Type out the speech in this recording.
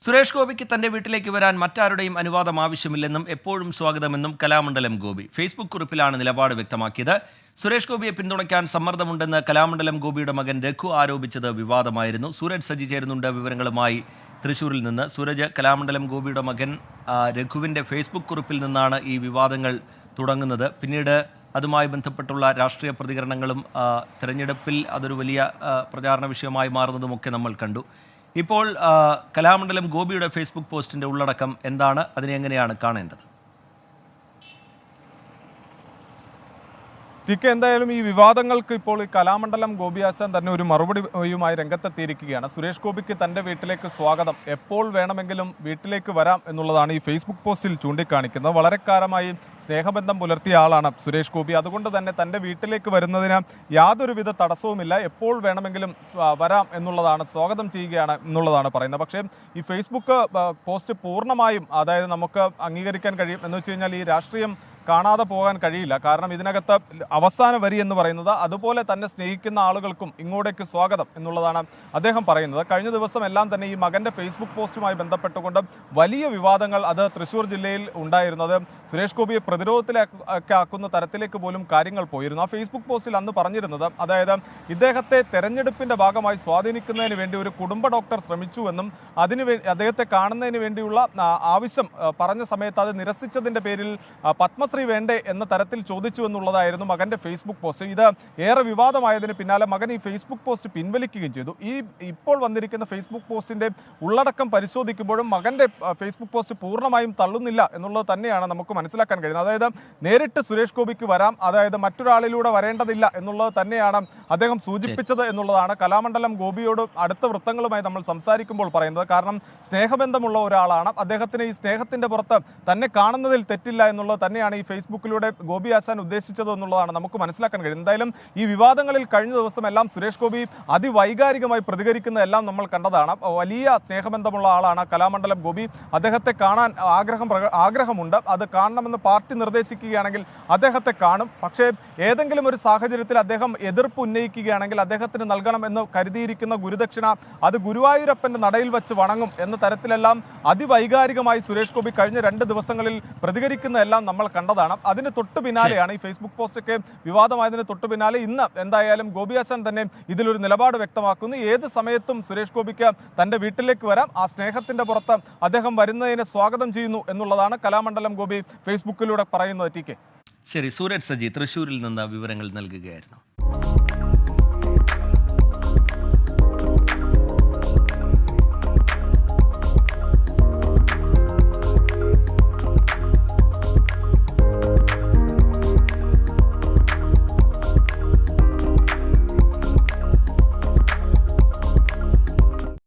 സുരേഷ് ഗോപിക്ക് തന്റെ വീട്ടിലേക്ക് വരാൻ മറ്റാരുടെയും അനുവാദം ആവശ്യമില്ലെന്നും എപ്പോഴും സ്വാഗതമെന്നും കലാമണ്ഡലം ഗോപി ഫേസ്ബുക്ക് കുറിപ്പിലാണ് നിലപാട് വ്യക്തമാക്കിയത്. സുരേഷ് ഗോപിയെ പിന്തുണയ്ക്കാൻ സമ്മർദ്ദമുണ്ടെന്ന് കലാമണ്ഡലം ഗോപിയുടെ മകൻ രഘു ആരോപിച്ചത് വിവാദമായിരുന്നു. സൂരജ് സജി ചേരുന്നുണ്ട് വിവരങ്ങളുമായി തൃശ്ശൂരിൽ നിന്ന്. സൂരജ്, കലാമണ്ഡലം ഗോപിയുടെ മകൻ രഘുവിൻ്റെ ഫേസ്ബുക്ക് കുറിപ്പിൽ നിന്നാണ് ഈ വിവാദങ്ങൾ തുടങ്ങുന്നത്. പിന്നീട് അതുമായി ബന്ധപ്പെട്ടുള്ള രാഷ്ട്രീയ പ്രതികരണങ്ങളും തെരഞ്ഞെടുപ്പിൽ അതൊരു വലിയ പ്രചാരണ വിഷയമായി മാറുന്നതുമൊക്കെ നമ്മൾ കണ്ടു. ഇപ്പോൾ കലാമണ്ഡലം ഗോപിയുടെ ഫേസ്ബുക്ക് പോസ്റ്റിൻ്റെ ഉള്ളടക്കം എന്താണ്? അതിനെ എങ്ങനെയാണ് കാണേണ്ടത്? ടി കെ, എന്തായാലും ഈ വിവാദങ്ങൾക്ക് ഇപ്പോൾ ഈ കലാമണ്ഡലം ഗോപി ആശാൻ തന്നെ ഒരു മറുപടിയുമായി രംഗത്തെത്തിയിരിക്കുകയാണ്. സുരേഷ് ഗോപിക്ക് തൻ്റെ വീട്ടിലേക്ക് സ്വാഗതം, എപ്പോൾ വേണമെങ്കിലും വീട്ടിലേക്ക് വരാം എന്നുള്ളതാണ് ഈ ഫേസ്ബുക്ക് പോസ്റ്റിൽ ചൂണ്ടിക്കാണിക്കുന്നത്. വളരെ കാലമായി സ്നേഹബന്ധം പുലർത്തിയ ആളാണ് സുരേഷ് ഗോപി. അതുകൊണ്ട് തന്നെ തൻ്റെ വീട്ടിലേക്ക് വരുന്നതിന് യാതൊരുവിധ തടസ്സവുമില്ല, എപ്പോൾ വേണമെങ്കിലും വരാം എന്നുള്ളതാണ്, സ്വാഗതം ചെയ്യുകയാണ് എന്നുള്ളതാണ് പറയുന്നത്. പക്ഷേ ഈ ഫേസ്ബുക്ക് പോസ്റ്റ് പൂർണ്ണമായും, അതായത് നമുക്ക് അംഗീകരിക്കാൻ കഴിയും എന്ന് വെച്ച് കഴിഞ്ഞാൽ ഈ രാഷ്ട്രീയം കാണാതെ പോകാൻ കഴിയില്ല. കാരണം ഇതിനകത്ത് അവസാന വരി എന്ന് പറയുന്നത് അതുപോലെ തന്നെ സ്നേഹിക്കുന്ന ആളുകൾക്കും ഇങ്ങോട്ടേക്ക് സ്വാഗതം എന്നുള്ളതാണ് അദ്ദേഹം പറയുന്നത്. കഴിഞ്ഞ ദിവസം എല്ലാം തന്നെ ഈ മകൻ്റെ ഫേസ്ബുക്ക് പോസ്റ്റുമായി ബന്ധപ്പെട്ടുകൊണ്ട് വലിയ വിവാദങ്ങൾ അത് തൃശ്ശൂർ ജില്ലയിൽ ഉണ്ടായിരുന്നത്. സുരേഷ് ഗോപിയെ പ്രതിരോധത്തിലേക്ക് ആക്കുന്ന തരത്തിലേക്ക് പോലും കാര്യങ്ങൾ പോയിരുന്നു. ആ ഫേസ്ബുക്ക് പോസ്റ്റിൽ അന്ന് പറഞ്ഞിരുന്നത്, അതായത് ഇദ്ദേഹത്തെ തെരഞ്ഞെടുപ്പിൻ്റെ ഭാഗമായി സ്വാധീനിക്കുന്നതിന് വേണ്ടി ഒരു കുടുംബ ഡോക്ടർ ശ്രമിച്ചുവെന്നും അദ്ദേഹത്തെ കാണുന്നതിന് വേണ്ടിയുള്ള ആവശ്യം പറഞ്ഞ സമയത്ത് അത് നിരസിച്ചതിൻ്റെ പേരിൽ പത്മശ്രീ വേണ്ടേ എന്ന തരത്തിൽ ചോദിച്ചു എന്നുള്ളതായിരുന്നു മകന്റെ ഫേസ്ബുക്ക് പോസ്റ്റ്. ഇത് ഏറെ വിവാദമായതിന് പിന്നാലെ മകൻ ഈ ഫേസ്ബുക്ക് പോസ്റ്റ് പിൻവലിക്കുകയും ചെയ്തു. ഇപ്പോൾ വന്നിരിക്കുന്ന ഫേസ്ബുക്ക് പോസ്റ്റിന്റെ ഉള്ളടക്കം പരിശോധിക്കുമ്പോഴും മകന്റെ ഫേസ്ബുക്ക് പോസ്റ്റ് പൂർണ്ണമായും തള്ളുന്നില്ല എന്നുള്ളത് തന്നെയാണ് നമുക്ക് മനസ്സിലാക്കാൻ കഴിയുന്നത്. അതായത് നേരിട്ട് സുരേഷ് ഗോപിക്ക് വരാം, അതായത് മറ്റൊരാളിലൂടെ വരേണ്ടതില്ല എന്നുള്ളത് തന്നെയാണ് അദ്ദേഹം സൂചിപ്പിച്ചത് എന്നുള്ളതാണ് കലാമണ്ഡലം ഗോപിയോട് അടുത്ത വൃത്തങ്ങളുമായി നമ്മൾ സംസാരിക്കുമ്പോൾ പറയുന്നത്. കാരണം സ്നേഹബന്ധമുള്ള ഒരാളാണ്, അദ്ദേഹത്തിന് ഈ സ്നേഹത്തിന്റെ പുറത്ത് തന്നെ കാണുന്നതിൽ തെറ്റില്ല എന്നുള്ളത് തന്നെയാണ് ഈ ഫേസ്ബുക്കിലൂടെ ഗോപി ആശാൻ ഉദ്ദേശിച്ചത് എന്നുള്ളതാണ് നമുക്ക് മനസ്സിലാക്കാൻ കഴിയും. എന്തായാലും ഈ വിവാദങ്ങളിൽ കഴിഞ്ഞ ദിവസം എല്ലാം സുരേഷ് ഗോപി അതിവൈകാരികമായി പ്രതികരിക്കുന്നതെല്ലാം നമ്മൾ കണ്ടതാണ്. വലിയ സ്നേഹബന്ധമുള്ള ആളാണ് കലാമണ്ഡലം ഗോപി. അദ്ദേഹത്തെ കാണാൻ ആഗ്രഹമുണ്ട്, അത് കാണണമെന്ന് പാർട്ടി നിർദ്ദേശിക്കുകയാണെങ്കിൽ അദ്ദേഹത്തെ കാണും. പക്ഷേ ഏതെങ്കിലും ഒരു സാഹചര്യത്തിൽ അദ്ദേഹം എതിർപ്പ് ഉന്നയിക്കുകയാണെങ്കിൽ അദ്ദേഹത്തിന് നൽകണമെന്ന് കരുതിയിരിക്കുന്ന ഗുരുദക്ഷിണ അത് ഗുരുവായൂരപ്പന്റെ നടയിൽ വെച്ച് വണങ്ങും എന്ന തരത്തിലെല്ലാം അതിവൈകാരികമായി സുരേഷ് ഗോപി കഴിഞ്ഞ 2 ദിവസങ്ങളിൽ പ്രതികരിക്കുന്നതെല്ലാം നമ്മൾ കണ്ടതാണ്. അതിന് തൊട്ടു പിന്നാലെയാണ് ഈ ഫേസ്ബുക്ക് പോസ്റ്റൊക്കെ വിവാദമായതിന് തൊട്ടു പിന്നാലെ ഇന്ന് എന്തായാലും ഗോപി ആശാൻ തന്നെ ഇതിലൊരു നിലപാട് വ്യക്തമാക്കുന്നു. ഏത് സമയത്തും സുരേഷ് ഗോപിക്ക് തന്റെ വീട്ടിലേക്ക് വരാം, ആ സ്നേഹത്തിന്റെ പുറത്ത് അദ്ദേഹം വരുന്നതിനെ സ്വാഗതം ചെയ്യുന്നു എന്നുള്ളതാണ് കലാമണ്ഡലം ഗോപി ഫേസ്ബുക്കിലൂടെ പറയുന്നത്. ടി കെ, ശരി. സൂരജ് സജി തൃശ്ശൂരിൽ നിന്ന് വിവരങ്ങൾ നൽകുകയായിരുന്നു.